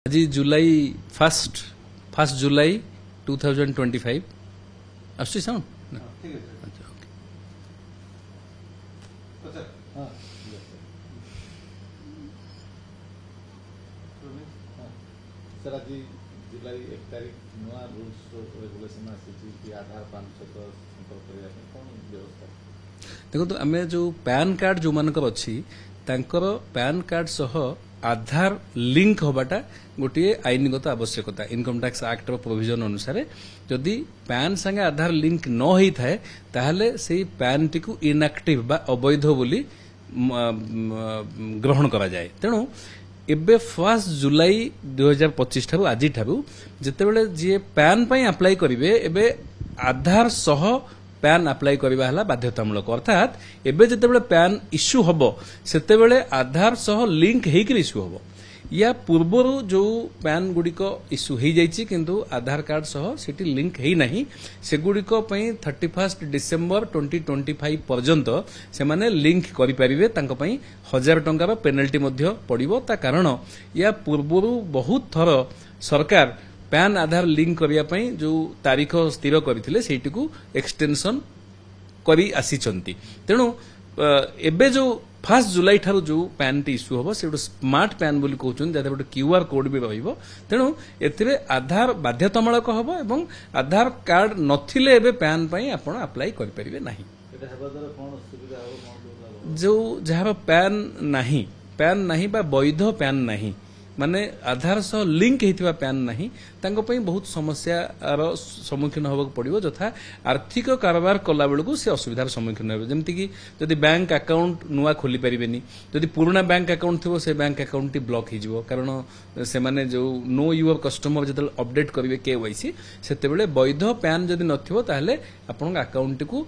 आज जुलाई फर्स्ट जुलाई 2025 आसुची sound sir आज जुलाई 1 तारिख नुआ रूल्स रेगुलेशन आसी आधार 500 संपर्क करने कौन व्यवस्था देखो आम जो पैन कार्ड जो मानकर अच्छी तांकर पैन कार्ड सह आधार लिंक होबाटा गोटे आईनगत आवश्यकता इनकम टैक्स एक्ट प्रोविजन अनुसार जदि पैन संगे आधार लिंक न होई थाए ताहले सेही पैन टी को इनएक्टिव बा अवैध बोली ग्रहण करा जाए। तेणु एबे 1 जुलाई 2025 ठारू आज ठारू जेतेबेले जे पैन पई अप्लाई करिवे एबे आधार सह पैन अप्लाई करबा हला बाध्यतामूलक अर्थात एबे जेतेबेले पैन इश्यू हबो सेतेबेले आधार सह लिंक हेकि इश्यू हबो या पूर्वरु जो पैन गुडिको इश्यू हे जाइछि किंतु आधार कार्ड सह सेटी लिंक हेई नाही से गुडिको पई 31 डिसेंबर 2025 पर्यंत से माने लिंक करि परिबे तांको पई 1000 टंकार पेनल्टी मध्य पड़िबो ता कारण या पूर्वरु बहुत थर सरकार पैन आधार लिंक करिया पई जो तारीख स्थिर करथिले सेठी को एक्सटेंशन करी आसीचंती। तेणु एबे जो 1 जुलाई ठारू जो पैन टी इश्यू हबो से स्मार्ट पैन बोली कहउछन जाते गोटे क्यूआर कोड भी रहिबो। तेणु एथिरे आधार बाध्यतामूलक हबो एवं आधार कार्ड नथिले एबे पैन पई आपण अप्लाई करि परिबे नाही। एटा हेबा द्वारा कोन सुविधा हो जो जहार पैन नाही बा वैध पैन नाही माने आधार सह लिंक हेतिबा पैन नाही तांको पई बहुत समस्या रो सम्मुखीन होबक पड़िबो जथा आर्थिक कारोबार कला बेलकू से असुविधार सम्मुखीन होबे जेमति कि जदि बैंक अकाउंट नुआ खोली परिबेनी जदि पुराना बैंक अकाउंट थिबो से बैंक अकाउंट टी ब्लॉक हिजिबो कारण से माने जो नो यूर कस्टमर जदि अपडेट करिवे केवाईसी सेतेबेले वैध पैन जदि नथिबो ताहले आपन अकाउंट को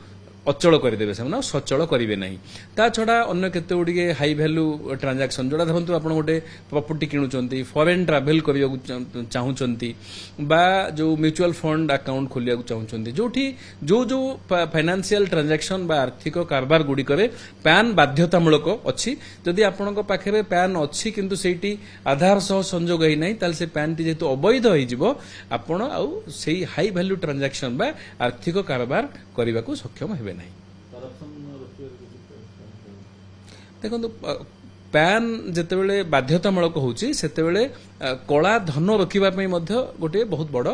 अचल करदेवे से सचल करेंगे ना। ता छड़ा अन्य केते गुड़िके हाई भैल्यू ट्रांजैक्शन जोड़ा धरतु आप गोटे प्रॉपर्टी किणुचंती फॉरेन ट्रैवल करने चाहूँगी बा जो म्यूचुअल फंड अकाउंट खोलिया चाहूँगी जोठी जो जो फाइनेंशियल ट्रांजैक्शन बा आर्थिक कारबार गुड़िकरे पैन बाध्यतामूलक अच्छी जदि आपण पाखे पैन अच्छी किंतु सेठी आधार सह संजोग है ना ताल से पैन टी जेहेतु अवैध हो आपण आउ से हाई भैल्यू ट्रांजैक्शन बा आर्थिक कारबार करने को सक्षम हे नहीं। देखो पैन जेतेबेले बाध्यतामूलक होउची सेतेबेले कला धन रखिबा पई मध्य गोटे बहुत बड़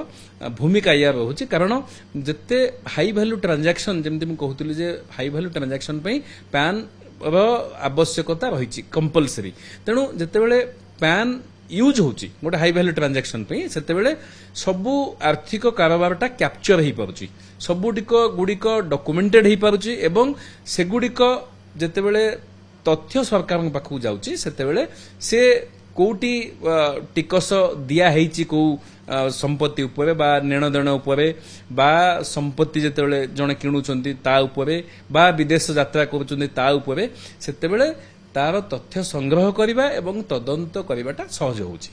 भूमिका या रहउची कारण जते हाई वैल्यू ट्रांजैक्शन जेमति म कहउतली जे हाई वैल्यू ट्रांजैक्शन पई पैन रो आवश्यकता रहिची कंपल्सरी। तेणु जेतेबेले पैन यूज होची गोटे हाई वैल्यू ट्रांजैक्शन पे सेतेबेले सबु आर्थिक कारोबारटा कैप्चर हो पारुची सबुटिक गुड़िक डॉक्यूमेंटेड हो पारुची एवं सेगुड़िक जेतेबेले तथ्य सरकार पाखु जाउची सेतेबेले से कोटी टिकस दिया हेची को संपत्ति उपरे बा नेणदेण उपरे बा संपत्ति जेतेबेले जणे किणुचंती ता उपरे बा विदेश यात्रा करूचंती ता उपरे सेतेबेले तार तथ्य संग्रह करबा एवं तदंत करबाटा सहज होउची।